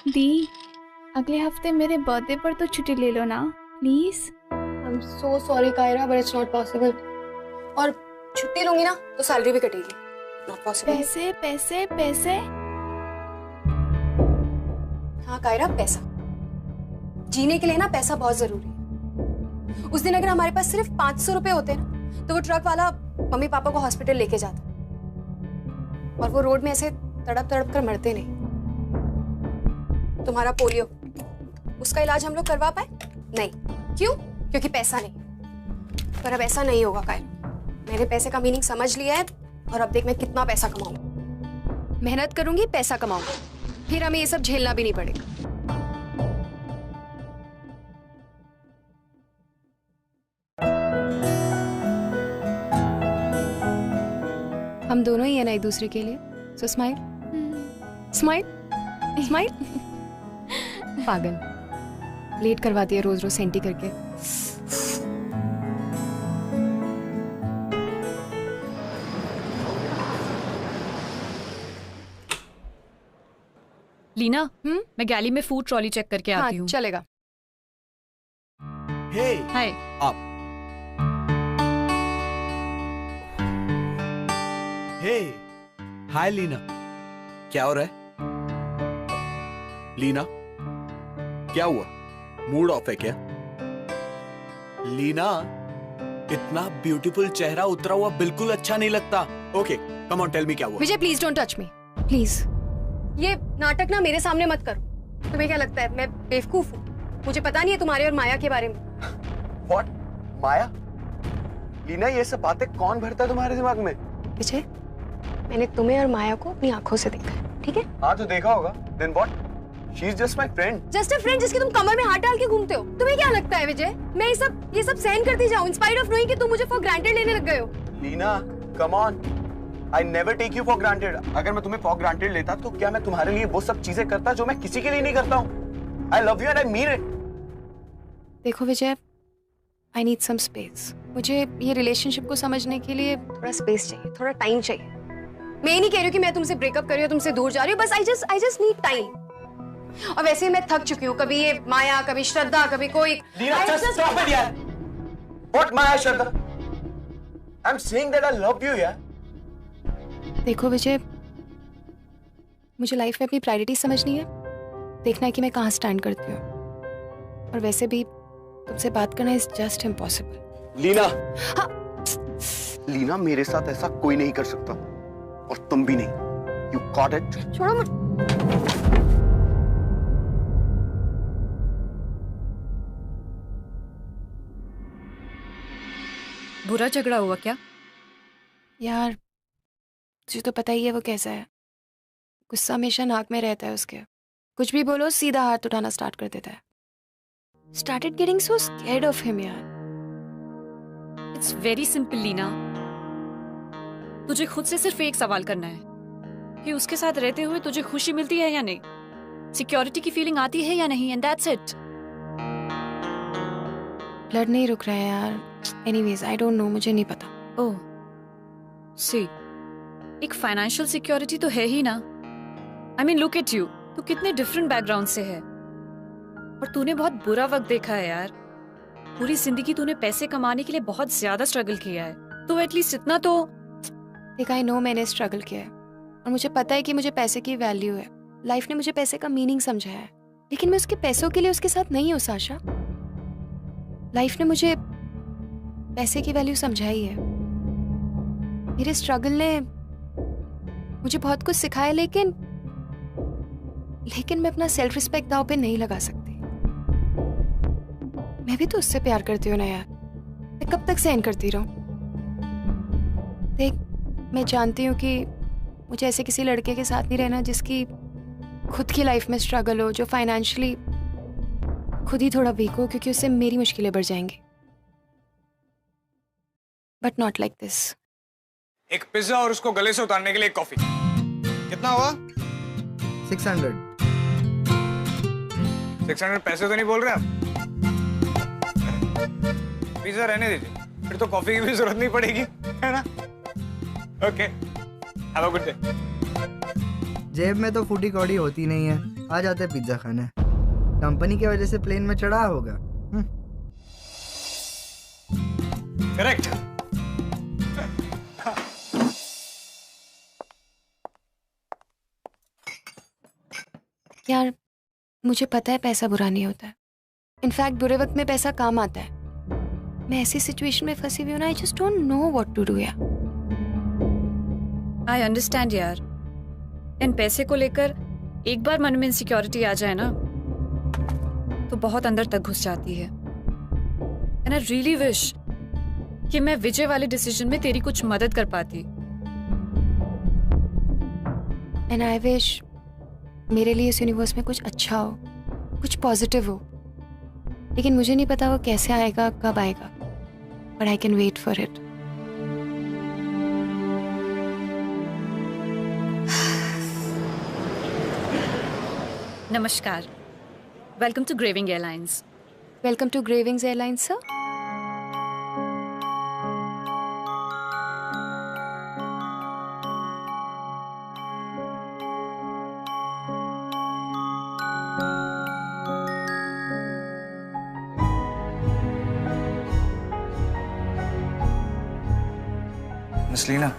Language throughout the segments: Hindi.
दी, अगले हफ्ते मेरे बर्थडे पर तो छुट्टी ले लो ना please. I am so sorry Kaira, but it's not possible. और छुट्टी लूंगी ना तो सैलरी भी कटेगी। Not possible. पैसे पैसे पैसे। हाँ कायरा, पैसा जीने के लिए ना पैसा बहुत जरूरी है। उस दिन अगर हमारे पास सिर्फ 500 रुपए होते ना तो वो ट्रक वाला मम्मी पापा को हॉस्पिटल लेके जाता और वो रोड में ऐसे तड़प तड़प कर मरते नहीं। तुम्हारा पोलियो, उसका इलाज हम लोग करवा पाए नहीं। क्यों? क्योंकि पैसा नहीं। पर अब ऐसा नहीं होगा कायरा, मैंने पैसे का मीनिंग समझ लिया है और अब देख मैं कितना पैसा कमाऊंगा। मेहनत करूंगी, पैसा कमाऊंगा, फिर हमें ये सब झेलना भी नहीं पड़ेगा। हम दोनों ही है ना एक दूसरे के लिए, सो स्माइल स्माइल स्माइल। पागल, लेट करवाती है रोज रोज सेंटी करके। लीना, मैं गैली में फूड ट्रॉली चेक करके आती हूँ। चलेगा। हे हाय। आप। हे हाय लीना, क्या हो रहा है? लीना क्या हुआ, मूड ऑफ है क्या? लीना, इतना ब्यूटीफुल चेहरा उतरा हुआ बिल्कुल अच्छा नहीं लगता। Okay come on tell me क्या हुआ। Vijay please don't touch me please. ये नाटक ना मेरे सामने मत करो। तुम्हें क्या लगता है मैं बेवकूफ हूँ? मुझे पता नहीं है तुम्हारे और माया के बारे में। What? माया? लीना ये सब बातें कौन भरता है तुम्हारे दिमाग में? विजय, मैंने तुम्हें और माया को अपनी आंखों से देखा है, ठीक है? हाँ तो देखा होगा। Then what? She is just my friend. Just a friend जिसके तुम कमर में हाथ डाल के घूमते हो। तुम्हें क्या लगता है विजय मैं ये सब सहन करती जाऊं इंस्पाइट ऑफ नोइंग कि तुम मुझे फॉर ग्रांटेड लेने लग गए हो? Leena come on, I never take you for granted. अगर मैं तुम्हें फॉर ग्रांटेड लेता तो क्या मैं तुम्हारे लिए वो सब चीजें करता जो मैं किसी के लिए नहीं करता हूँ? I love you and I mean it. देखो विजय, आई नीड सम स्पेस। मुझे ये रिलेशनशिप को समझने के लिए थोड़ा स्पेस चाहिए, थोड़ा टाइम चाहिए। मैं ये नहीं कह रही हूँ कि मैं तुमसे ब्रेकअप कर रही हूँ, तुमसे दूर जा रही हूँ, बस आई जस्ट नीड टाइम। और वैसे मैं थक चुकी हूँ, कभी ये माया, कभी श्रद्धा, कभी कोई। लीना just stop it यार। What Maya Shraddha? I'm saying that I love you यार। देखो विजय, मुझे लाइफ में अपनी प्रायोरिटी समझनी है, देखना है कि मैं कहाँ स्टैंड करती हूँ। और वैसे भी तुमसे बात करना इज जस्ट इम्पॉसिबल। लीना, हाँ। लीना मेरे साथ ऐसा कोई नहीं कर सकता और तुम भी नहीं। You got it? छोड़ो मत। बुरा झगड़ा हुआ क्या? यार तुझे तो पता ही है वो कैसा है, गुस्सा हमेशा नाक में रहता है उसके। कुछ भी बोलो सीधा हाथ उठाना स्टार्ट कर देता है। Started getting so scared of him यार। इट्स वेरी सिंपल लीना, तुझे खुद से सिर्फ एक सवाल करना है कि उसके साथ रहते हुए तुझे खुशी मिलती है या नहीं, सिक्योरिटी की फीलिंग आती है या नहीं, एंड दैट्स इट। ब्लड नहीं रुक रहा है यार। एनीवेज आई डोंट नो, मुझे नहीं पता। ओह सी, एक फाइनेंशियल सिक्योरिटी तो है ही ना। I mean look at you, तू कितने डिफरेंट बैकग्राउंड से है और तूने बहुत बुरा वक्त देखा है यार। पूरी जिंदगी तूने पैसे कमाने के लिए बहुत ज्यादा स्ट्रगल किया है, तो एटलीस्ट इतना तो देख। आई नो मैंने स्ट्रगल किया है और मुझे पता है कि मुझे पैसे की वैल्यू है। लाइफ ने मुझे पैसे का मीनिंग समझाया है, लेकिन मैं उसके पैसों के लिए उसके साथ नहीं हूँ साशा। लाइफ ने मुझे पैसे की वैल्यू समझाई है। मेरे स्ट्रगल ने मुझे बहुत कुछ सिखाया, लेकिन मैं अपना सेल्फ रिस्पेक्ट दांव पे नहीं लगा सकती। मैं भी तो उससे प्यार करती हूँ ना यार, मैं कब तक सहन करती रहूं? देख, मैं जानती हूँ कि मुझे ऐसे किसी लड़के के साथ नहीं रहना जिसकी खुद की लाइफ में स्ट्रगल हो, जो फाइनेंशियली खुद ही थोड़ा वीक हो, क्योंकि उससे मेरी मुश्किलें बढ़ जाएंगी। But not like this. एक पिज्जा और उसको गले से उतारने के लिए एक कॉफी। कितना हुआ? 600। 600 पैसे तो नहीं बोल रहे आप? पिज्जा रहने दीजिए, फिर तो कॉफी की भी जरूरत नहीं पड़ेगी, है ना? Okay, have a good day. जेब में तो फूटी कौड़ी होती नहीं है। आ जाते पिज्जा खाने। कंपनी की वजह से प्लेन में चढ़ा होगा। करेक्ट। यार मुझे पता है पैसा बुरा नहीं होता है। इनफैक्ट बुरे वक्त में पैसा काम आता है। मैं ऐसी सिचुएशन में फंसी हुई हूँ ना, I just don't know what to do यार। आई अंडरस्टैंड यार, इन पैसे को लेकर एक बार मन में इनसिक्योरिटी आ जाए ना तो बहुत अंदर तक घुस जाती है। एंड आई रियली विश कि मैं विजय वाले डिसीजन में तेरी कुछ मदद कर पाती। एंड आई विश मेरे लिए इस यूनिवर्स में कुछ अच्छा हो, कुछ पॉजिटिव हो, लेकिन मुझे नहीं पता वो कैसे आएगा, कब आएगा, but I can wait for it. नमस्कार, welcome to Graving Airlines. Welcome to Gravings Airlines sir. Miss Leena,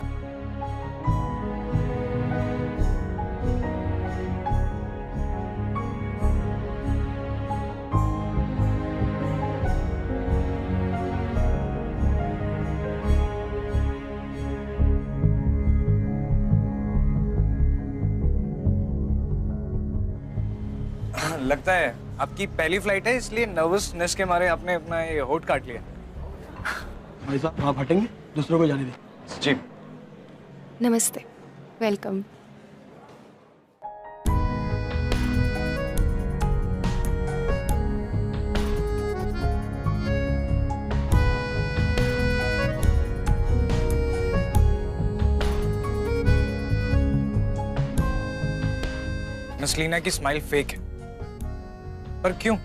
लगता है आपकी पहली फ्लाइट है इसलिए नर्वसनेस के मारे आपने अपना ये होठ काट लिया। भाई साहब आप हटेंगे, दूसरों को जाने दें। जी नमस्ते, वेलकम। मिस लीना की स्माइल फेक है, पर क्यों?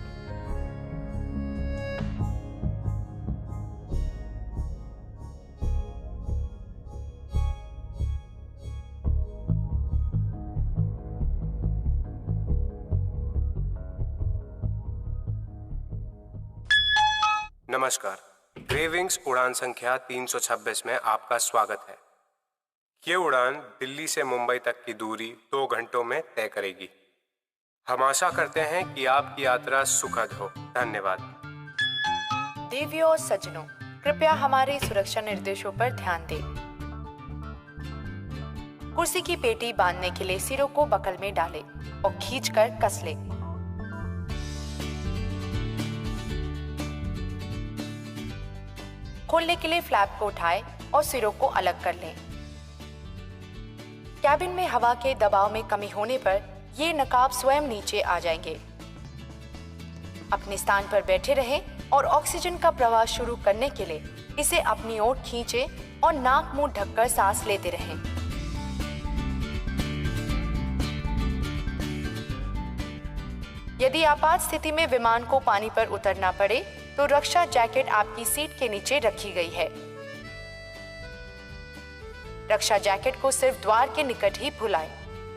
नमस्कार, ग्रेविंग्स उड़ान संख्या 326 में आपका स्वागत है। ये उड़ान दिल्ली से मुंबई तक की दूरी 2 घंटों में तय करेगी। हम आशा करते हैं कि आपकी यात्रा सुखद हो। धन्यवाद। देवियों और सज्जनों, कृपया हमारे सुरक्षा निर्देशों पर ध्यान दें। कुर्सी की पेटी बांधने के लिए सिरों को बकल में डालें और खींचकर कस लें। खोलने के लिए फ्लैप को उठाएं और सिरों को अलग कर लें। कैबिन में हवा के दबाव में कमी होने पर ये नकाब स्वयं नीचे आ जाएंगे। अपने स्थान पर बैठे रहें और ऑक्सीजन का प्रवाह शुरू करने के लिए इसे अपनी ओर खींचें और नाक मुंह ढककर सांस लेते रहें। यदि आपात स्थिति में विमान को पानी पर उतरना पड़े तो रक्षा जैकेट आपकी सीट के नीचे रखी गई है। रक्षा जैकेट को सिर्फ द्वार के निकट ही फुलाएं।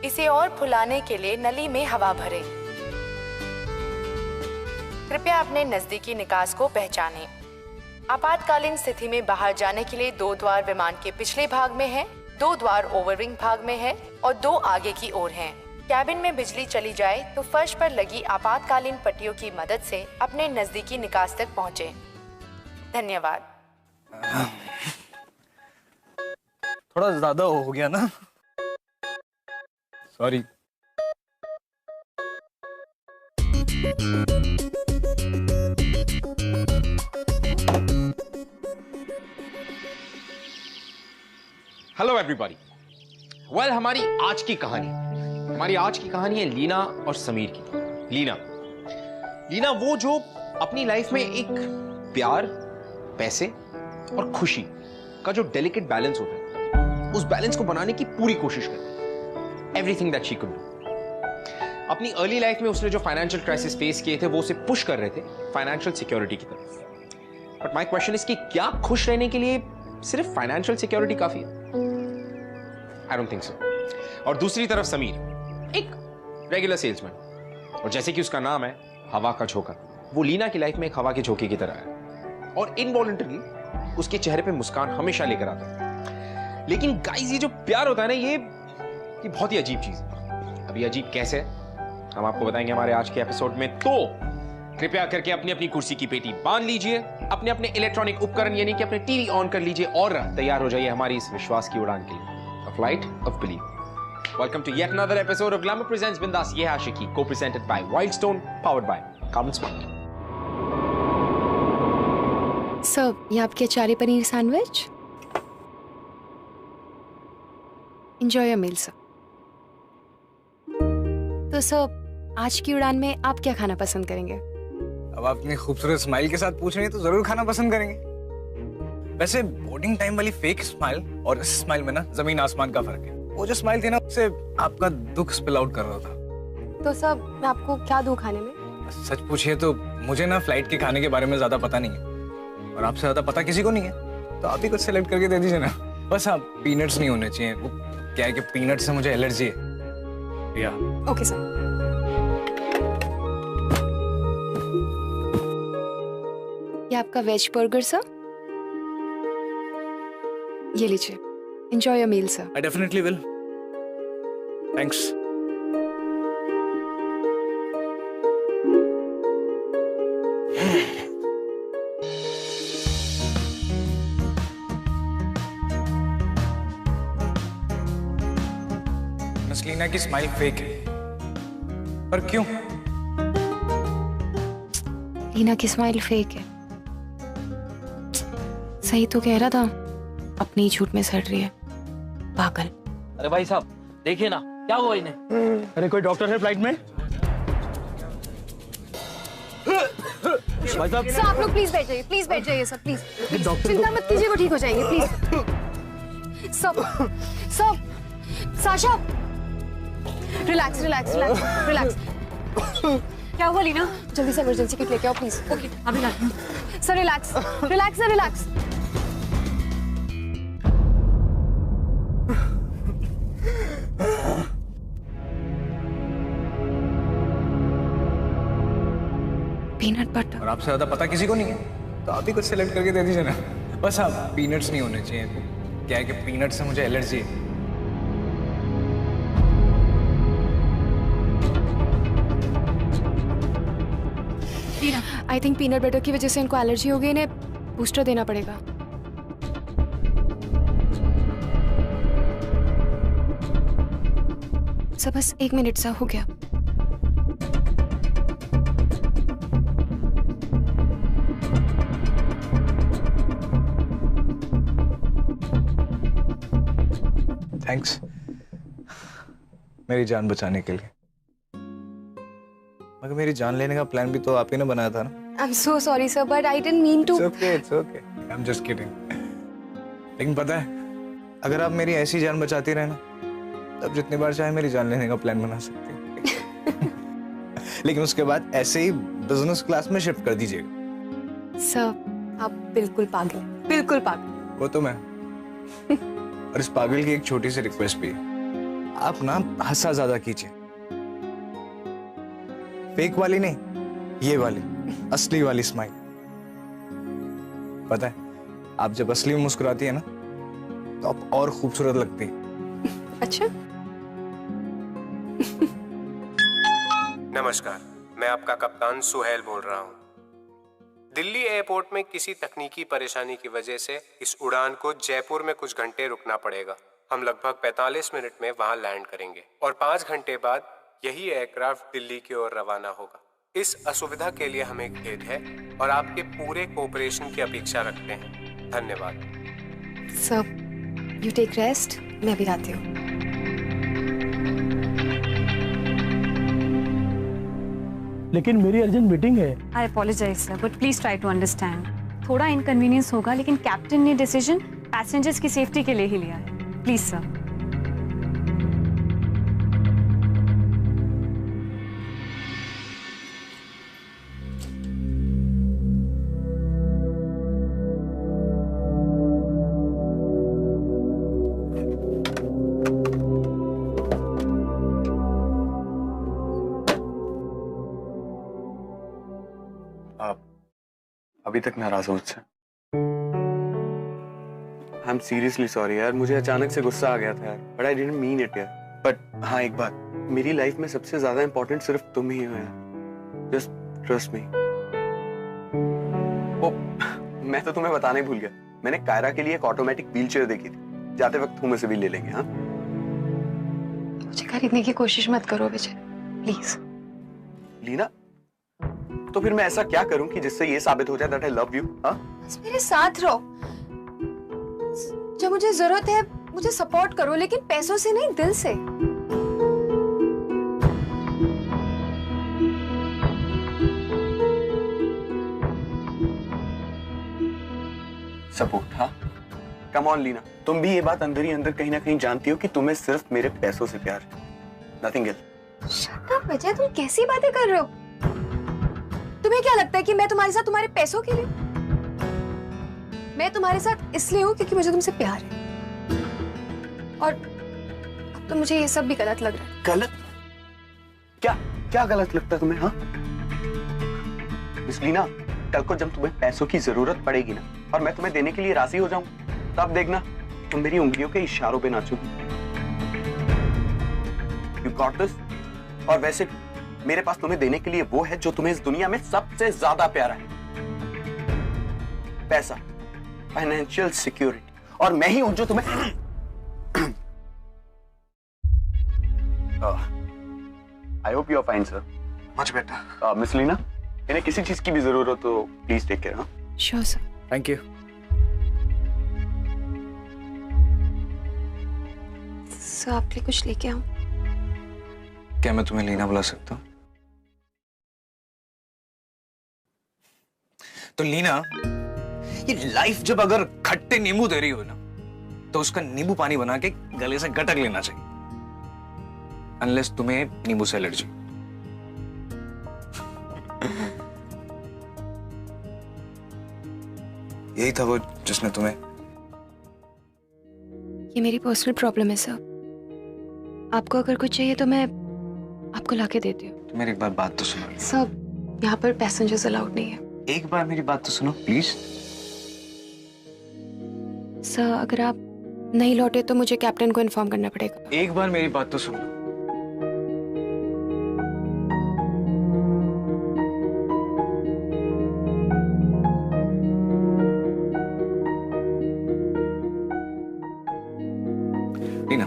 इसे और फुलाने के लिए नली में हवा भरें। कृपया अपने नजदीकी निकास को पहचानें। आपातकालीन स्थिति में बाहर जाने के लिए 2 द्वार विमान के पिछले भाग में हैं, 2 द्वार ओवरविंग भाग में है और 2 आगे की ओर हैं। कैबिन में बिजली चली जाए तो फर्श पर लगी आपातकालीन पट्टियों की मदद से अपने नजदीकी निकास तक पहुंचे। धन्यवाद। थोड़ा ज्यादा हो गया ना, सॉरी। Hello everybody. वेल, हमारी आज की कहानी है लीना और समीर की। लीना वो जो अपनी लाइफ में एक प्यार, पैसे और खुशी का जो डेलिकेट बैलेंस होता है, उस बैलेंस को बनाने की पूरी कोशिश करती है। Everything that she could do. अपनी अर्ली लाइफ में उसने जो फाइनेंशियल क्राइसिस फेस किए थे वो उसे पुश कर रहे थे फाइनेंशियल सिक्योरिटी की तरफ। बट माय क्वेश्चन इज कि क्या खुश रहने के लिए सिर्फ फाइनेंशियल सिक्योरिटी काफी है? I don't think so. और दूसरी तरफ समीर, एक रेगुलर सेल्समैन, और जैसे कि उसका नाम है हवा का झोंका, वो लीना की लाइफ में एक हवा के झोंके की तरह है और इनवॉलंटरी उसके चेहरे पे मुस्कान हमेशा लेकर आता है। लेकिन गाइस ये जो प्यार होता है ना, ये बहुत ही अजीब चीज है। अभी अजीब कैसे हम आपको बताएंगे हमारे आज के एपिसोड में, तो कृपया करके अपनी अपनी कुर्सी की पेटी बांध लीजिए, अपने अपने इलेक्ट्रॉनिक उपकरण यानी कि अपने टीवी ऑन कर लीजिए और तैयार हो जाइए हमारी इस विश्वास की उड़ान के लिए, a flight of belief. Welcome to yet another episode of Glamour Presents Bindas Ye Hai Aashiki, co-presented by Wildstone, powered by Carbon Smart. Sir, ये आपके achari paneer sandwich. Enjoy your meal, sir. तो सर, आज की उड़ान में आप क्या खाना पसंद करेंगे? अब आप इतनी खूबसूरत स्माइल के साथ पूछ रही हैं तो जरूर खाना पसंद करेंगे। वैसे बोर्डिंग टाइम वाली फेक स्माइल और इस स्माइल में ना जमीन आसमान का फर्क है। वो जो स्माइल थी ना, उससे आपका दुख स्पिल आउट कर रहा था। तो सर, मैं आपको क्या दूं खाने में? सच पूछिए तो मुझे ना फ्लाइट के खाने के बारे में ज्यादा पता नहीं है और आपसे ज्यादा पता किसी को नहीं है, तो आप ही कुछ सेलेक्ट करके दे दीजिए ना। बस आप पीनट्स नहीं होने चाहिए, वो क्या है कि पीनट से मुझे एलर्जी है। या ओके सर। ये आपका वेज बर्गर सर, ये लीजिए। Enjoy your meal, sir. I definitely will. Thanks. नस्लीना की स्माइल फेक है, पर क्यों? लीना की स्माइल फेक है। सही तो कह रहा था, अपनी झूठ में सड़ रही है, पागल। अरे भाई साहब देखिए ना, क्या हुआ इन्हें? अरे कोई डॉक्टर है फ्लाइट में? भाई साहब सर, आप लोग प्लीज बैठ जाइए, प्लीज बैठ जाइए सर, प्लीज। चिंता मत कीजिए, वो ठीक हो जाएंगे, प्लीज। सब Sasha, relax relax relax relax. क्या हुआ लीना? जल्दी से इमरजेंसी किट लेके आओ प्लीज। ओके, अभी लाती हूँ। Sir relax relax sir, relax. Peanut butter. और आपसे ज्यादा पता किसी को नहीं है, तो आप ही कुछ सेलेक्ट करके दे दीजिए ना। बस आप पीनट्स नहीं होने चाहिए, क्या है कि पीनट से मुझे एलर्जी है। आई थिंक पीनट बटर की वजह से इनको एलर्जी हो गई, इन्हें बूस्टर देना पड़ेगा। सर बस 1 मिनट सा हो गया। थैंक्स मेरी जान बचाने के लिए, मगर मेरी जान लेने का प्लान भी तो आप ही ने बनाया था ना। I'm so sorry sir, but I didn't mean to. It's okay. I'm just kidding. लेकिन पता है, अगर आप मेरी ऐसी जान बचाती रहे ना, तब जितनी बार चाहे मेरी जान लेने का प्लान बना सकती हैं। लेकिन उसके बाद ऐसे ही बिजनेस क्लास में शिफ्ट कर दीजिएगा। सर आप बिल्कुल पागल, बिल्कुल पागल। वो तो मैं। और इस पागल की एक छोटी सी रिक्वेस्ट भी है, आप ना हंसा ज्यादा कीजिए। फेक वाली नहीं, ये वाली असली वाली स्माइल। पता है, आप जब असली में मुस्कुराती है ना, तो आप और खूबसूरत लगती है। अच्छा। नमस्कार, मैं आपका कप्तान सुहेल बोल रहा हूँ। दिल्ली एयरपोर्ट में किसी तकनीकी परेशानी की वजह से इस उड़ान को जयपुर में कुछ घंटे रुकना पड़ेगा। हम लगभग 45 मिनट में वहां लैंड करेंगे और 5 घंटे बाद यही एयरक्राफ्ट दिल्ली की ओर रवाना होगा। इस असुविधा के लिए हमें खेद है और आपके पूरे कोऑपरेशन की अपेक्षा रखते हैं। धन्यवाद। सर यू टेक रेस्ट, मैं अभी आती हूँ। लेकिन मेरी अर्जेंट मीटिंग है। I apologise sir, but please try to understand. थोड़ा इनकन्वीनियंस होगा, लेकिन कैप्टन ने डिसीजन पैसेंजर्स की सेफ्टी के लिए ही लिया है। Please sir. अभी तक नाराज हो मुझसे? आई एम सीरियसली सॉरी यार, मुझे अचानक से गुस्सा आ गया था यार, but I didn't mean it यार। बट हाँ एक बात, मेरी लाइफ में सबसे ज्यादा इंपॉर्टेंट सिर्फ तुम ही हो यार, जस्ट ट्रस्ट मी। ओ, मैं तो तुम्हें बताने भूल गया, मैंने कायरा के लिए एक ऑटोमेटिक व्हील चेयर देखी थी, जाते वक्त तुम उसे भी ले लेंगे। हाँ, मुझे खरीदने की कोशिश मत करो विजय, प्लीज। लीना, तो फिर मैं ऐसा क्या करूं कि जिससे ये साबित हो जाए दैट आई लव यू? हाँ, बस मेरे साथ रहो, जब मुझे जरूरत है मुझे सपोर्ट करो, लेकिन पैसों से नहीं, दिल से। सपोर्ट? हाँ, कम ऑन लीना, तुम भी ये बात अंदर ही अंदर कहीं ना कहीं जानती हो कि तुम्हें सिर्फ मेरे पैसों से प्यार है, नथिंग एल्स। शट अप विजय, तुम कैसी बातें कर रहे हो? तुम्हें क्या लगता है कि मैं तुम्हारे साथ तुम्हारे पैसों के लिए? मैं तुम्हारे साथ इसलिए हूं क्योंकि मुझे तुमसे प्यार है, और अब तो मुझे ये सब भी गलत लग रहा है। गलत? क्या क्या गलत लगता है तुम्हें? हाँ मिस लीना, कल को जब तुम्हें पैसों की जरूरत पड़ेगी ना, और मैं तुम्हें देने के लिए राजी हो जाऊं, तब देखना तुम मेरी उंगलियों के इशारों पे नाचोगी। You got this? और वैसे मेरे पास तुम्हें देने के लिए वो है जो तुम्हें इस दुनिया में सबसे ज्यादा प्यारा है, पैसा, फाइनेंशियल सिक्योरिटी, और मैं ही हूं जो तुम्हें I hope you are fine sir. Much better. Miss Leena, इन्हें किसी चीज की भी जरूरत हो तो प्लीज टेक केयर। हाँ, sure sir. Thank you. Sir आपके लिए कुछ लेके आऊं? क्या मैं तुम्हें लीना बुला सकता हूँ? तो लीना, ये लाइफ जब अगर खट्टे नींबू दे रही हो ना, तो उसका नींबू पानी बना के गले से गटक लेना चाहिए, अनलेस तुम्हें नींबू से एलर्जी। यही था वो जिसने तुम्हें। ये मेरी पर्सनल प्रॉब्लम है सर, आपको अगर कुछ चाहिए तो मैं आपको लाके देती हूँ। तो मेरी एक बार बात तो सुनो। सर यहाँ पर पैसेंजर्स अलाउड नहीं है। एक बार मेरी बात तो सुनो प्लीज। सर अगर आप नहीं लौटे तो मुझे कैप्टन को इन्फॉर्म करना पड़ेगा। एक बार मेरी बात तो सुनो। लीना,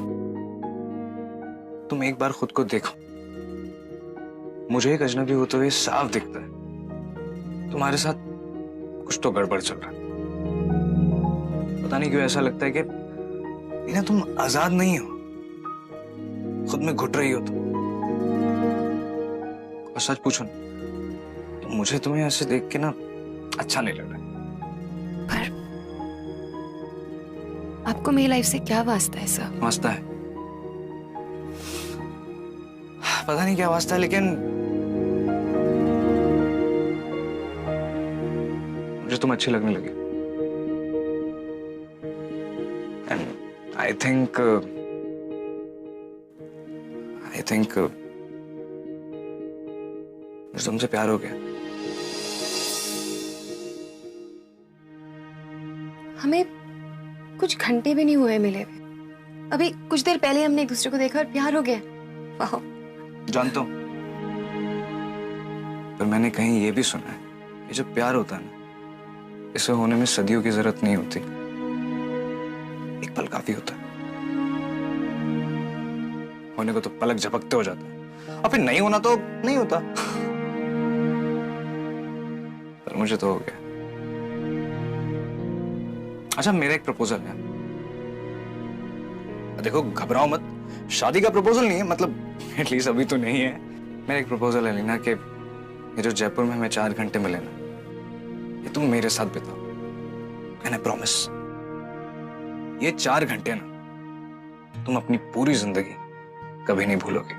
तुम एक बार खुद को देखो, मुझे एक अजनबी होते हुए साफ दिखता है तुम्हारे साथ कुछ तो गड़बड़ चल रहा है। पता नहीं क्यों ऐसा लगता है कि लीना तुम आजाद नहीं हो, खुद में घुट रही हो तुम। और सच पूछो ना, तो मुझे तुम्हें ऐसे देख के ना अच्छा नहीं लग रहा। पर आपको मेरी लाइफ से क्या वास्ता है सर? वास्ता है, पता नहीं क्या वास्ता है, लेकिन मुझे तुम अच्छी लगने लगी। एंड आई थिंक मुझे तुमसे प्यार हो गया। हमें कुछ घंटे भी नहीं हुए मिले हुए, अभी कुछ देर पहले हमने एक दूसरे को देखा और प्यार हो गया। वाह। जानता हूं, पर मैंने कहीं ये भी सुना है कि जब प्यार होता है ना, इसे होने में सदियों की जरूरत नहीं होती, एक पल काफी होता है। होने को तो पलक झपकते हो जाता है, और फिर नहीं होना तो नहीं होता। पर मुझे तो हो गया। अच्छा, मेरा एक प्रपोजल है, देखो घबराओ मत, शादी का प्रपोजल नहीं है, मतलब एटलीस्ट अभी तो नहीं है। मेरा एक प्रपोजल है लीना कि ये जो जयपुर में हमें 4 घंटे मिले ना, ये तुम मेरे साथ बिताओ, एंड आई प्रॉमिस ये 4 घंटे ना तुम अपनी पूरी जिंदगी कभी नहीं भूलोगे।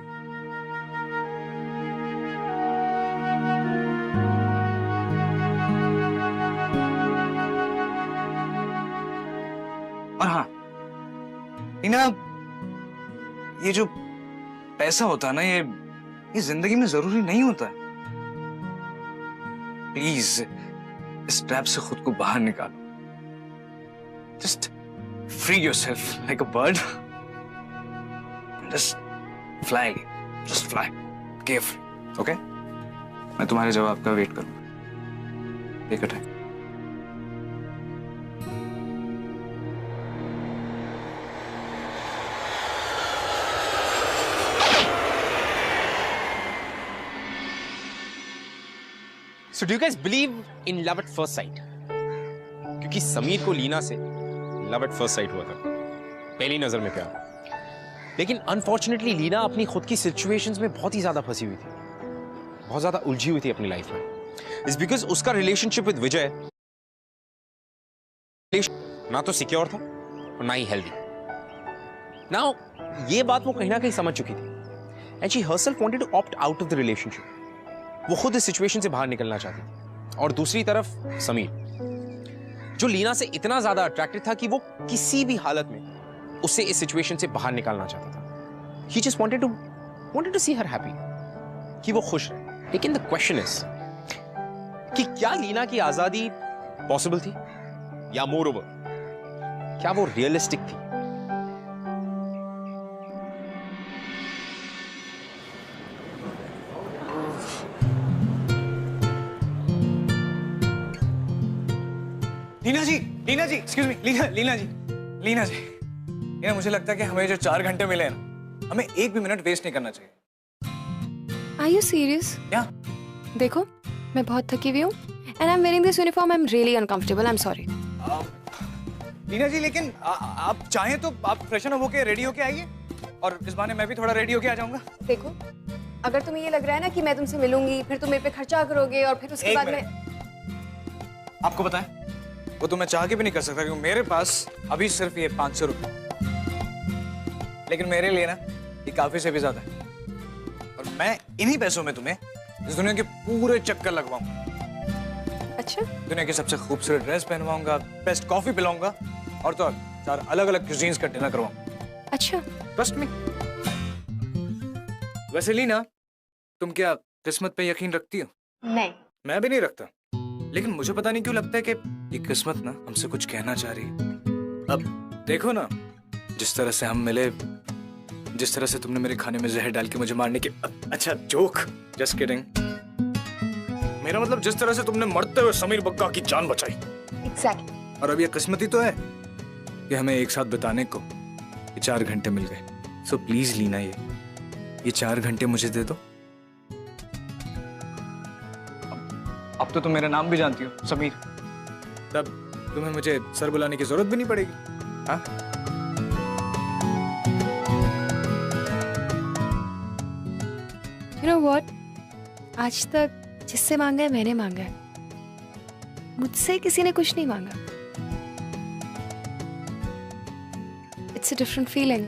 और हाँ लीना, ये जो पैसा होता है ना, ये जिंदगी में जरूरी नहीं होता है। प्लीज इस ट्रैप से खुद को बाहर निकालो। Just free yourself like a bird, just fly, just fly carefully, okay? मैं तुम्हारे जवाब का वेट करूंगा। Take a time. So do you guys believe in love at first sight? क्योंकि समीर को लीना से लव एट फर्स्ट साइट हुआ था, पहली नजर में प्यार। लेकिन अनफॉर्चुनेटली लीना अपनी खुद की सिचुएशंस में बहुत ही ज्यादा फंसी हुई थी, बहुत ज्यादा उलझी हुई थी अपनी लाइफ में। इट्स बिकॉज उसका रिलेशनशिप विद विजय ना तो सिक्योर था और ना ही हेल्दी। नाउ ये बात वो कहीं ना कहीं समझ चुकी थी and she herself wanted to opt out of the relationship. वो खुद इस सिचुएशन से बाहर निकलना चाहती थी। और दूसरी तरफ समीर, जो लीना से इतना ज्यादा अट्रैक्टेड था कि वो किसी भी हालत में उसे इस सिचुएशन से बाहर निकालना चाहता था। He just wanted to see her happy, कि वो खुश रहे। लेकिन the question is कि क्या लीना की आजादी पॉसिबल थी, या मोरओवर क्या वो रियलिस्टिक थी? लीना जी, एक्सक्यूज मी, लीना जी, मुझे लगता है कि हमें जो 4 घंटे मिले हैं ना, हमें एक भी मिनट वेस्ट नहीं करना चाहिए। Are you serious? क्या? देखो, मैं बहुत थकी हुई हूँ and I'm wearing this uniform. I'm really uncomfortable. I'm sorry. Leena जी, लेकिन आप चाहें तो आप फ्रेशन अप होके रेडी होके आइए और इस बहाने मैं भी थोड़ा रेडी होके आ जाऊंगा। देखो, अगर तुम्हें ये लग रहा है ना कि मैं तुमसे मिलूंगी, फिर तुम मेरे पे खर्चा करोगे और फिर उसके बाद में आपको पता है, वो तो मैं चाह के भी नहीं कर सकता क्योंकि मेरे पास अभी सिर्फ ये 500 रुपए, लेकिन मेरे लिए ना ये काफी से भी ज्यादा है। और मैं इन्हीं पैसों में तुम्हें इस दुनिया के पूरे चक्कर लगवाऊंगा। अच्छा? दुनिया की सबसे खूबसूरत ड्रेस पहनवाऊंगा, बेस्ट कॉफी पिलाऊंगा और तो 4 अलग-अलग क्यूजीन्स का डिनर करवाऊंगा। अच्छा? Trust me. वैसे लीना, तुम क्या किस्मत पे यकीन रखती हो? नहीं। मैं भी नहीं रखता, लेकिन मुझे पता नहीं क्यों लगता है कि ये किस्मत ना हमसे कुछ कहना चाह रही है। अब देखो ना, जिस तरह से हम मिले, जिस तरह से तुमने मेरे खाने में जहर डाल के मुझे मारने की, अच्छा जोक, जस्ट किडिंग। मेरा मतलब जिस तरह से तुमने मरते हुए समीर बग्गा की जान बचाई। Exactly. और अब ये किस्मत ही तो है कि हमें एक साथ बिताने को ये 4 घंटे मिल गए। सो प्लीज लीना, ये 4 घंटे मुझे दे दो। अब तो तुम मेरा नाम भी जानती हो, समीर। तब तुम्हें मुझे सर बुलाने की जरूरत भी नहीं पड़ेगी। हाँ? You know what? आज तक जिससे मांगा है मैंने मांगा है, मुझसे किसी ने कुछ नहीं मांगा। It's a different feeling.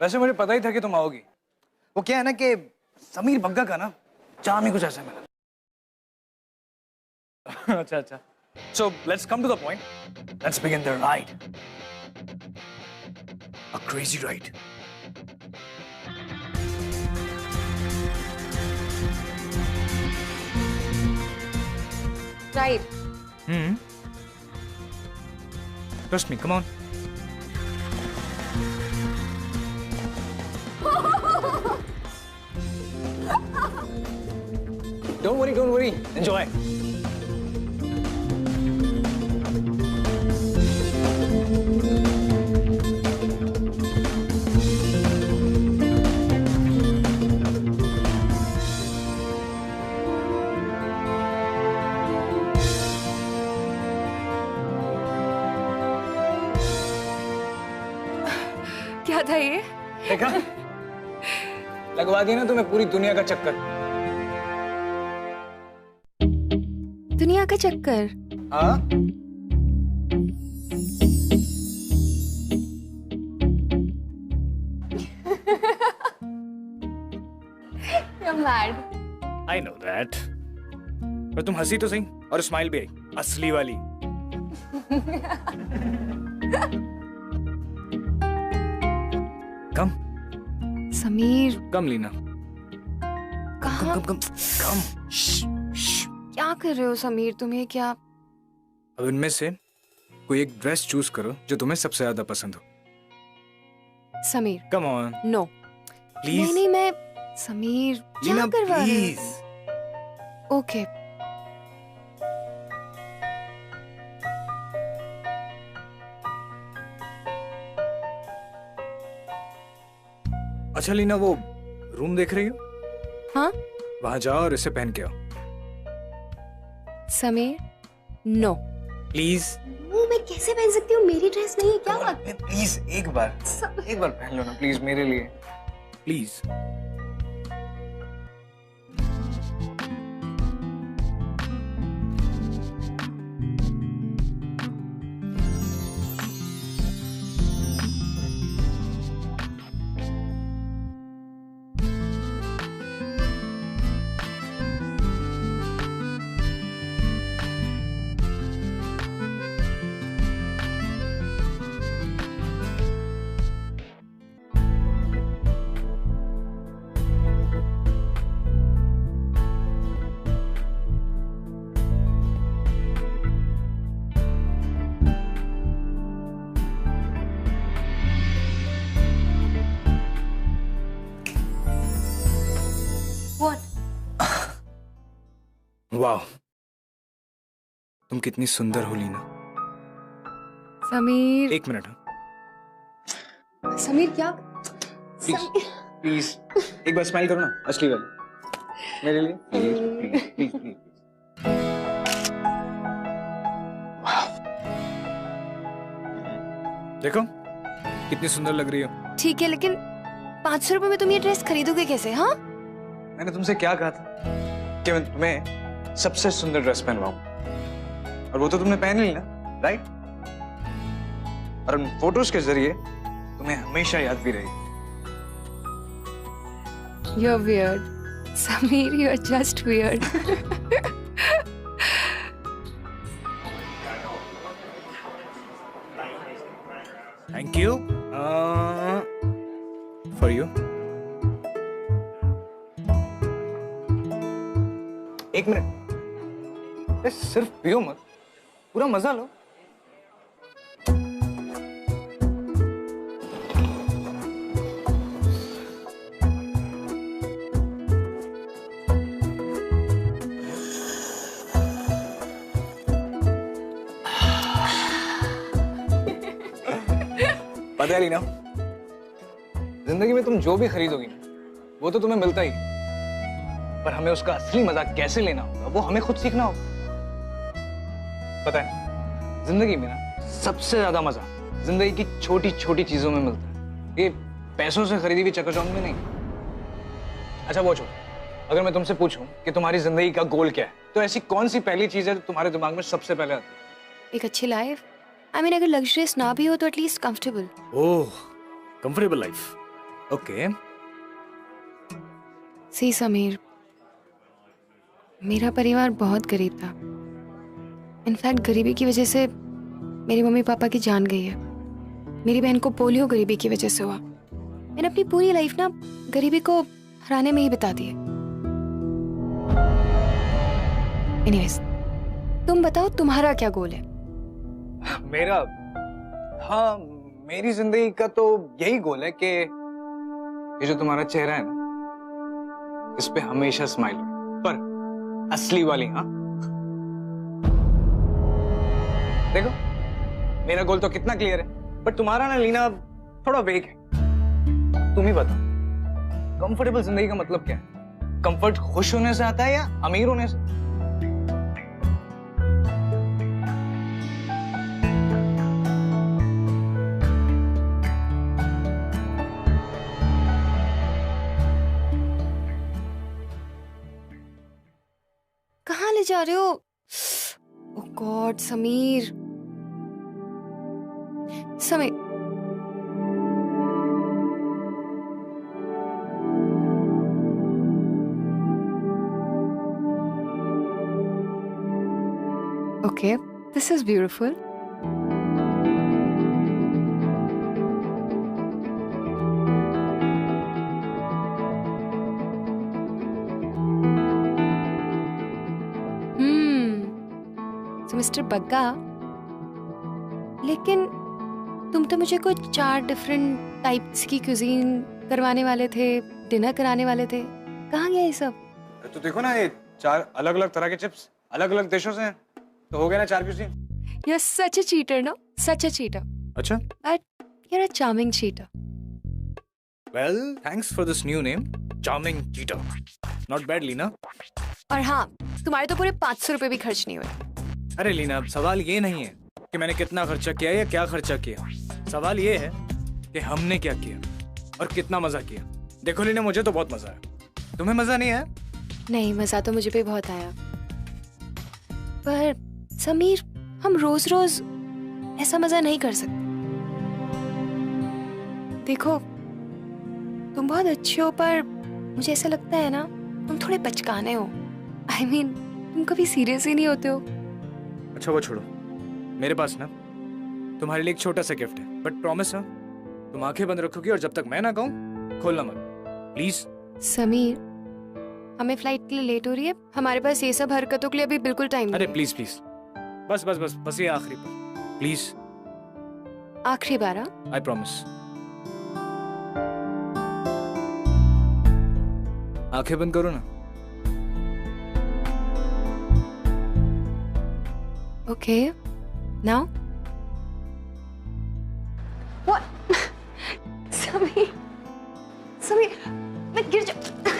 वैसे मुझे पता ही था कि तुम आओगी। वो क्या है ना कि समीर बग्गा का ना चार्म ही कुछ ऐसा मिला। अच्छा। So let's come to the point. Let's begin the ride. A crazy ride. Right. Trust me, come on. Don't worry. Enjoy. क्या था ये? देखा, लगवा दिया ना तुम्हें पूरी दुनिया का चक्कर। दुनिया का चक्कर? हाँ? You're mad. I know that. पर तुम हंसी तो सही, और स्माइल भी आई, असली वाली। कम समीर, कम लीना, कहाँ? कम। क्या कर रहे हो समीर? तुम्हें क्या? अब इनमें से कोई एक ड्रेस चूज करो जो तुम्हें सबसे ज्यादा पसंद हो। Sameer, come on, no. Please. नहीं, मैं समीर क्या लीना, करवा रहे प्लीज। हो? ओके। अच्छा लीना, वो रूम देख रही हो? हाँ? वहां जाओ और इसे पहन के आओ। समीर, नो। प्लीज। वो मैं कैसे पहन सकती हूँ? मेरी ड्रेस नहीं है, क्या बात? प्लीज एक बार पहन लो ना, प्लीज, मेरे लिए, प्लीज। वाह, तुम कितनी सुंदर हो लीना। समीर, एक मिनट। समीर क्या? प्लीज एक बार स्माइल करो ना, असली वाली, मेरे लिए, प्लीज। देखो कितनी सुंदर लग रही हो। ठीक है, लेकिन 500 रुपए में तुम ये ड्रेस खरीदोगे कैसे? हाँ, मैंने तुमसे क्या कहा था कि मैं तुम्हें सबसे सुंदर ड्रेस पहनवाऊं, और वो तो तुमने पहन ली ना, राइट? और उन फोटोज के जरिए तुम्हें हमेशा याद भी रहेगी। You're weird. Sameer, you're just weird. Thank you. For you. एक मिनट, सिर्फ पियो मत, पूरा मजा लो। पता है लीना, जिंदगी में तुम जो भी खरीदोगी ना, वो तो तुम्हें मिलता ही, पर हमें उसका असली मजा कैसे लेना होगा वो हमें खुद सीखना होगा। पता है, जिंदगी में ना सबसे ज्यादा मजा जिंदगी की छोटी छोटी चीजों में मिलता है, ये पैसों से खरीदी हुई चकाचौंध में नहीं। अच्छा वो छोड़ो, अगर मैं तुमसे पूछूं कि तुम्हारी जिंदगी का गोल क्या है, तो ऐसी कौन सी पहली चीज है जो तुम्हारे दिमाग में सबसे पहले आती है? एक अच्छी लाइफ। I mean, अगर लग्जरियस ना भी हो तो एटलीस्ट कंफर्टेबल। ओह, कंफर्टेबल लाइफ, ओके। सी समीर, मेरा परिवार बहुत गरीब था। इनफैक्ट गरीबी की वजह से मेरी मम्मी पापा की जान गई है। मेरी बहन को पोलियो गरीबी की वजह से हुआ। मैंने अपनी पूरी लाइफ ना गरीबी को हराने में ही बिता दी है। एनीवेज, तुम बताओ तुम्हारा क्या गोल है? मेरा, हाँ, मेरी जिंदगी का तो यही गोल है कि ये जो तुम्हारा चेहरा है ना, इस पे हमेशा स्माइल हो, पर असली वाली। हाँ देखो, मेरा गोल तो कितना क्लियर है, पर तुम्हारा ना लीना थोड़ा वेग है। तुम ही बताओ, कंफर्टेबल जिंदगी का मतलब क्या है? कंफर्ट खुश होने से आता है या अमीर होने से? जा रहे हो? Oh God Sameer, Sameer Okay, this is beautiful. So Mr. Bagga, लेकिन तुम तो मुझे कुछ 4 डिफरेंट टाइप्स की क्यूजीन करवाने वाले थे, डिनर कराने वाले थे, कहाँ गया ये सब? तो देखो ना, ये 4 अलग-अलग तरह के चिप्स अलग-अलग देशों से हैं, तो हो गया ना 4 cuisine. You're such a cheater, no? Such a cheater. अच्छा? But you're a charming cheater. Well, thanks for this new name, charming cheater. Not bad, Leena. और हाँ, तुम्हारे तो पूरे 500 रुपए भी खर्च नहीं हुए। अरे लीना, अब सवाल ये नहीं है कि मैंने कितना खर्चा किया या क्या खर्चा किया। सवाल ये है कि हमने क्या किया और कितना मजा किया। देखो लीना, मुझे तो बहुत मजा आया। तुम्हें मजा नहीं आया? नहीं, मजा तो मुझे भी बहुत आया। पर समीर, हम रोज रोज ऐसा मजा नहीं कर सकते। देखो, तुम बहुत अच्छे हो, पर मुझे ऐसा लगता है ना, तुम थोड़े बचकाने हो। I mean, तुम कभी सीरियस ही नहीं होते हो। अच्छा वो छोड़ो, मेरे पास ना तुम्हारे लिए एक छोटा सा गिफ्ट है, बट प्रॉमिस ना, तुम आंखें बंद रखोगी और जब तक मैं ना कहूँ खोलना मत, प्लीज। समीर, हमें फ्लाइट के लिए लेट हो रही है, हमारे पास ये सब हरकतों के लिए अभी बिल्कुल टाइम नहीं अरे है। प्लीज प्लीज, बस बस बस बस, ये आखिरी बार प्लीज। आखिरी बार? I promise. आंखें बंद करो ना। Okay, now what? Sameer, Sameer, मैं गिर जा।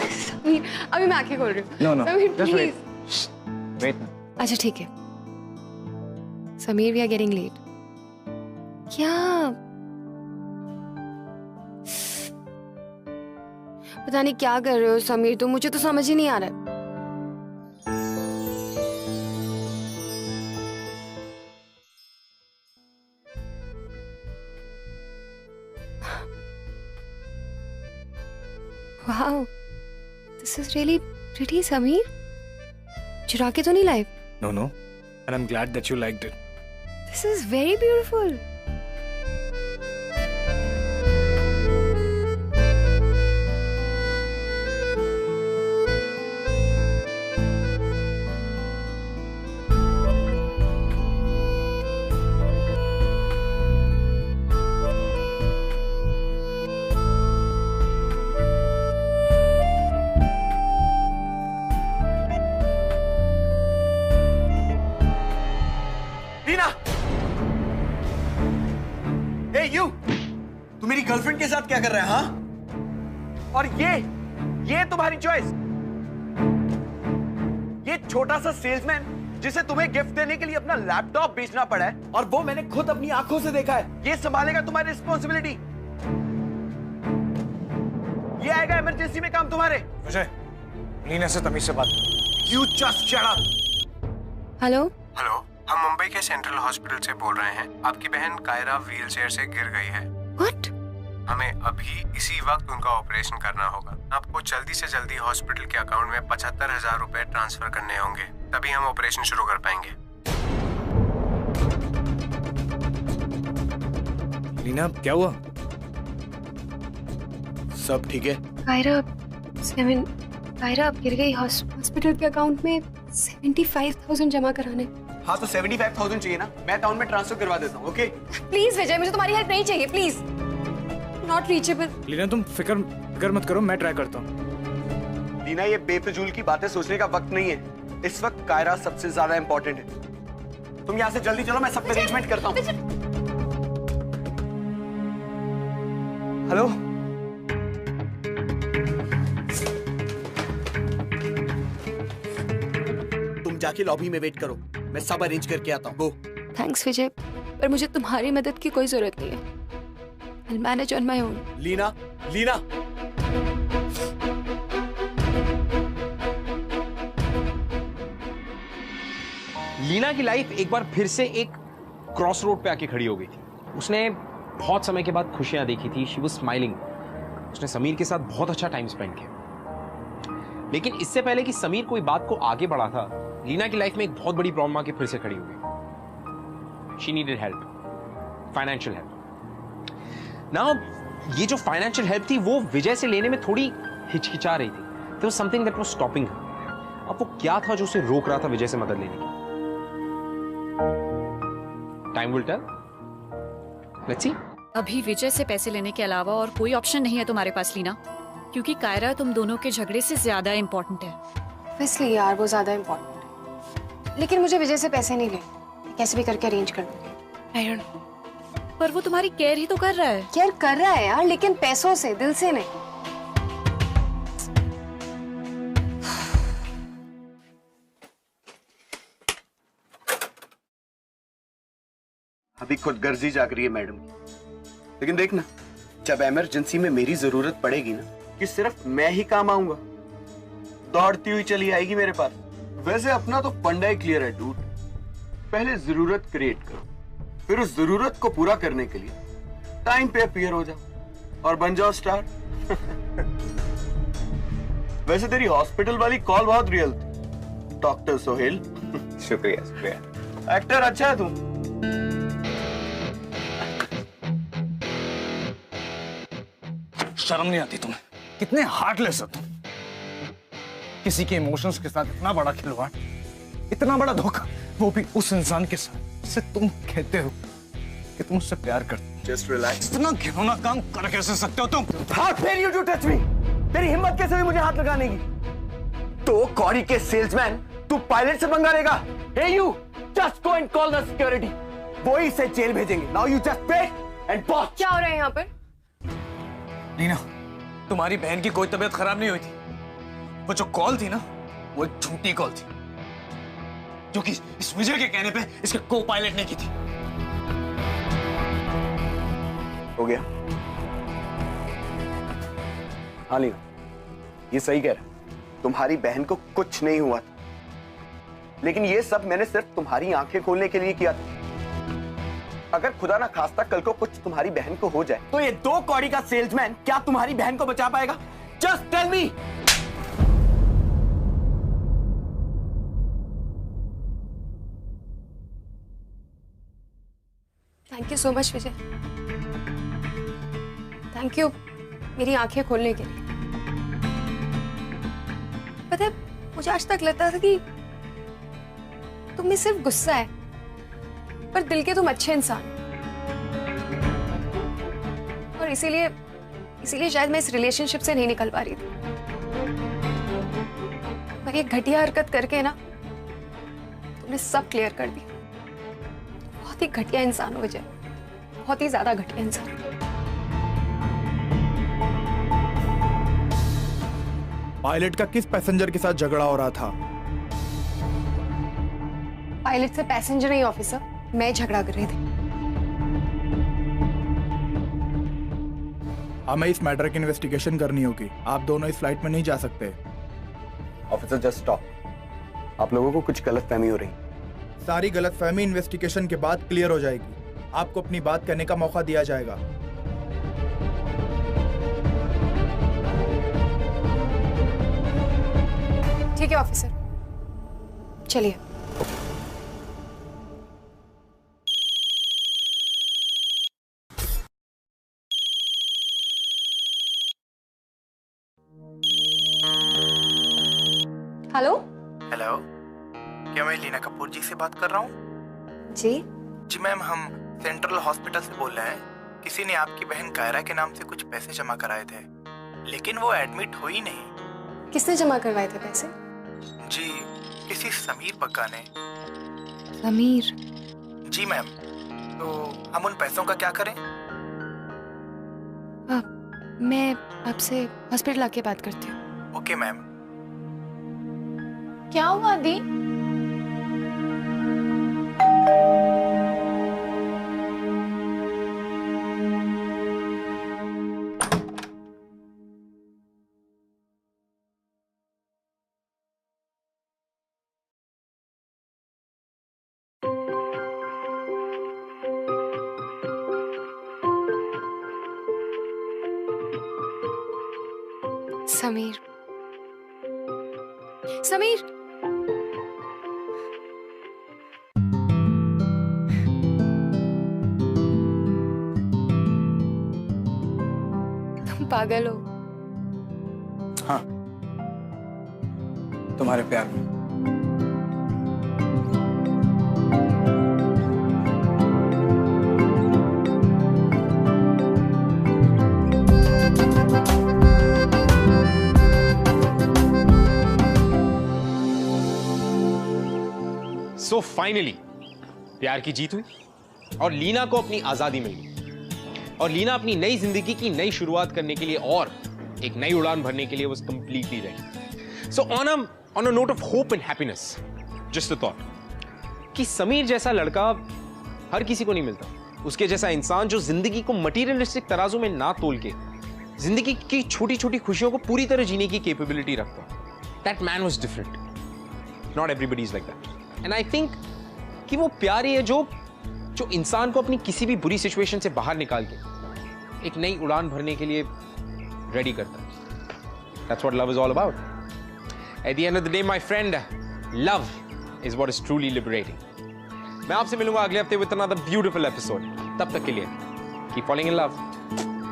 समीर, अभी मैं आंखें खोल रही हूँ। No no, Sameer just please. Wait ना। अच्छा ठीक है। Sameer, we are getting late. क्या पता नहीं क्या कर रहे हो समीर, तो मुझे तो समझ ही नहीं आ रहा है। Wow, this is really pretty, Sameer. चुरा के तो नहीं लाए? No no, and I'm glad that you liked it. This is very beautiful. तू मेरी गर्लफ्रेंड के साथ क्या कर रहा है? हाँ? और ये तुम्हारी चॉइस? ये छोटा सा सेल्समैन जिसे तुम्हें गिफ्ट देने के लिए अपना लैपटॉप बेचना पड़ा है, और वो मैंने खुद अपनी आंखों से देखा है। ये संभालेगा तुम्हारी रिस्पॉन्सिबिलिटी? ये आएगा इमरजेंसी में काम तुम्हारे? विजय, लीना से तमीज से बात। You just shut up. Hello hello, हम मुंबई के सेंट्रल हॉस्पिटल से बोल रहे हैं। आपकी बहन कायरा व्हीलचेयर से गिर गई है। व्हाट? हमें अभी इसी वक्त उनका ऑपरेशन करना होगा। आपको जल्दी से जल्दी हॉस्पिटल के अकाउंट में 75,000 रुपए ट्रांसफर करने होंगे, तभी हम ऑपरेशन शुरू कर पाएंगे। लीना, क्या हुआ? सब ठीक है? कायरा अब गिर गई। हॉस्पिटल के अकाउंट में 75,000 जमा कराने। हाँ तो 75,000 चाहिए ना, मैं अकाउंट में ट्रांसफर करवा देता हूँ। ओके प्लीज विजय, मुझे तुम्हारी हेल्प नहीं चाहिए, प्लीज। Not reachable. लीना, तुम फिक्र मत करो, मैं ट्राई करता हूँ। लीना, ये बेफिजूल की बातें सोचने का वक्त नहीं है। इस वक्त कायरा सबसे ज्यादा इंपॉर्टेंट है। तुम यहाँ से जल्दी चलो, मैं सब अरेंजमेंट करता हूँ। हेलो, तुम जाके लॉबी में वेट करो, मैं सब अरेंज करके आता हूँ। गो। थैंक्स विजय, पर मुझे तुम्हारी मदद की कोई जरूरत नहीं है। I'll manage on my own. Leena, Leena. Leena की लाइफ एक बार फिर से एक क्रॉस रोड पे आके खड़ी हो गई थी। उसने बहुत समय के बाद खुशियां देखी थी। She was smiling. उसने समीर के साथ बहुत अच्छा टाइम स्पेंड किया। लेकिन इससे पहले कि समीर कोई बात को आगे बढ़ा था, लीना की लाइफ में एक बहुत बड़ी प्रॉब्लम आके फिर से खड़ी हो गई। She needed help, financial help. Now ये जो फाइनेंशियल हेल्प थी वो विजय से लेने में थोड़ी हिचकिचा रही थी। There was something that was stopping her. अब वो क्या था जो उसे रोक रहा था विजय से मदद लेने की? Time will tell. Let's see. अभी विजय से पैसे लेने के अलावा और कोई ऑप्शन नहीं है तुम्हारे पास लीना, क्योंकि कायरा तुम दोनों के झगड़े से ज्यादा इंपॉर्टेंट है। इसलिए यार वो ज्यादा इम्पोर्टेंट है, लेकिन मुझे विजय से पैसे नहीं लेने, कैसे भी करके अरेंज कर दूंगी। I don't know. पर वो तुम्हारी केयर ही तो कर रहा है। केयर कर रहा है यार, लेकिन पैसों से, दिल से नहीं। अभी खुदगर्जी जाग रही है मैडम की। लेकिन देखना, जब इमरजेंसी में मेरी जरूरत पड़ेगी ना, कि सिर्फ मैं ही काम आऊंगा, दौड़ती हुई चली आएगी मेरे पास। वैसे अपना तो फंडा ही क्लियर है डूड। पहले जरूरत क्रिएट करो, फिर उस जरूरत को पूरा करने के लिए टाइम पे अपीयर हो जाओ और बन जाओ स्टार। वैसे तेरी हॉस्पिटल वाली कॉल बहुत रियल थी, डॉक्टर सोहेल। शुक्रिया शुक्रिया। एक्टर अच्छा है तू। शर्म नहीं आती तुम्हें? कितने हार्टलेस हो तुम। किसी के इमोशंस के साथ इतना बड़ा खिलवाड़, इतना बड़ा धोखा, वो भी उस इंसान के साथ जिसे तुम कहते हो कि तुम उससे प्यार करते हो। Just relax. इतना घिनौना काम कर कैसे सकते हो तुम? How dare you to touch me? तेरी हिम्मत कैसे हुई मुझे हाथ लगाने की? तो कौड़ी के सेल्समैन तू पायलट से पंगा लेगा? Hey you, just go and call the security. वो ही इसे जेल भेजेंगे। Now you just pay and watch. क्या हो रहा है यहाँ पर? नीना, तुम्हारी बहन की कोई तबीयत खराब नहीं हुई थी। वो जो कॉल थी ना, वो एक झूठी कॉल थी, जो कि इस विजय के कहने पे इसके को पायलट ने की थी। हो गया? हाँ लीना, ये सही कह रहा है। तुम्हारी बहन को कुछ नहीं हुआ था, लेकिन ये सब मैंने सिर्फ तुम्हारी आंखें खोलने के लिए किया था। अगर खुदा ना खास्ता कल को कुछ तुम्हारी बहन को हो जाए, तो ये दो कौड़ी का सेल्समैन क्या तुम्हारी बहन को बचा पाएगा? Just tell me. Thank you so much Vijay, thank you मेरी आंखें खोलने के लिए। पता है, मुझे आज तक लगता था कि तुम में सिर्फ गुस्सा है, पर दिल के तुम अच्छे इंसान हो। और इसीलिए शायद मैं इस रिलेशनशिप से नहीं निकल पा रही थी। पर ये घटिया हरकत करके ना तुमने सब क्लियर कर दिया। बहुत ही घटिया इंसान हो विजय, बहुत ही ज्यादा घटिया इंसान। पायलट का किस पैसेंजर के साथ झगड़ा हो रहा था? पायलट से पैसेंजर नहीं ऑफिसर, मैं झगड़ा कर रही थी। हमें इस मैटर की इन्वेस्टिगेशन करनी होगी। आप दोनों इस फ्लाइट में नहीं जा सकते। Officer just stop. आप लोगों को कुछ गलतफहमी हो रही। सारी गलतफहमी इन्वेस्टिगेशन के बाद क्लियर हो जाएगी। आपको अपनी बात कहने का मौका दिया जाएगा। ठीक है ऑफिसर, चलिए। हेलो हेलो, क्या मैं लीना कपूर जी से बात कर रहा हूँ? जी जी मैम, हम सेंट्रल हॉस्पिटल से बोल रहे हैं। किसी ने आपकी बहन कायरा के नाम से कुछ पैसे जमा कराए थे, लेकिन वो एडमिट हुई नहीं। किसने जमा करवाए थे पैसे? जी, किसी समीर पक्का ने। समीर? जी मैम, तो हम उन पैसों का क्या करें? मैं आपसे हॉस्पिटल आके बात करती हूँ। Okay ma'am. क्या हुआ दी? समीर, समीर, तुम पागल हो। हाँ, तुम्हारे प्यार में। So finally, प्यार की जीत हुई और लीना को अपनी आजादी मिल गई और लीना अपनी नई जिंदगी की नई शुरुआत करने के लिए और एक नई उड़ान भरने के लिए was completely ready. So on a note of hope and happiness, just a thought कि समीर जैसा लड़का हर किसी को नहीं मिलता, उसके जैसा इंसान जो जिंदगी को मटीरियलिस्टिक तराजू में ना तोल के जिंदगी की छोटी छोटी खुशियों को पूरी तरह जीने की कैपेबिलिटी रखता। That man was different. Not everybody is like that. And I think कि वो प्यार ही है जो इंसान को अपनी किसी भी बुरी सिचुएशन से बाहर निकाल के एक नई उड़ान भरने के लिए रेडी करता है। That's what love is all about. At the end of the day, my friend, love is what is truly liberating. मैं आपसे मिलूंगा अगले हफ्ते with another beautiful episode. तब तक के लिए keep falling in love.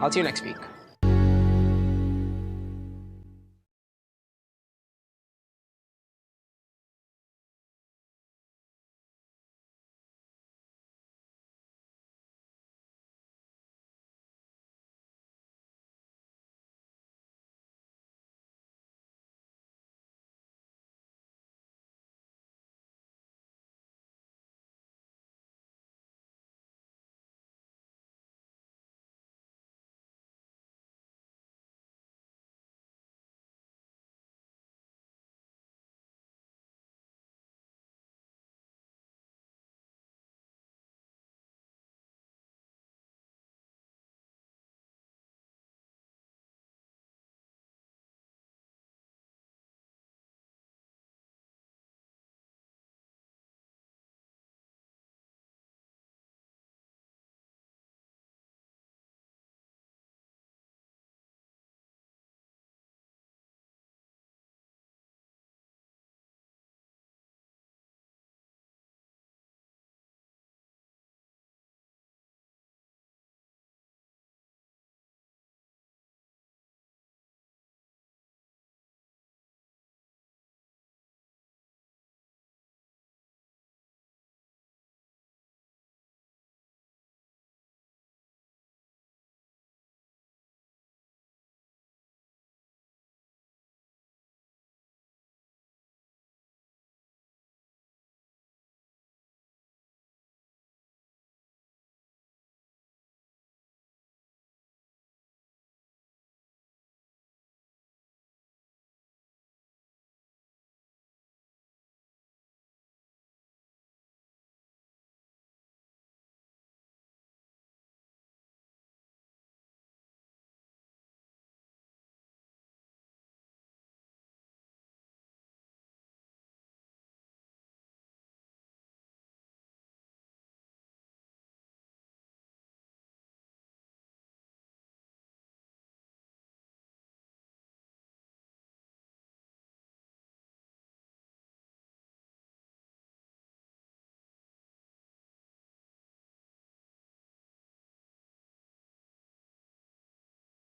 I'll see you next week.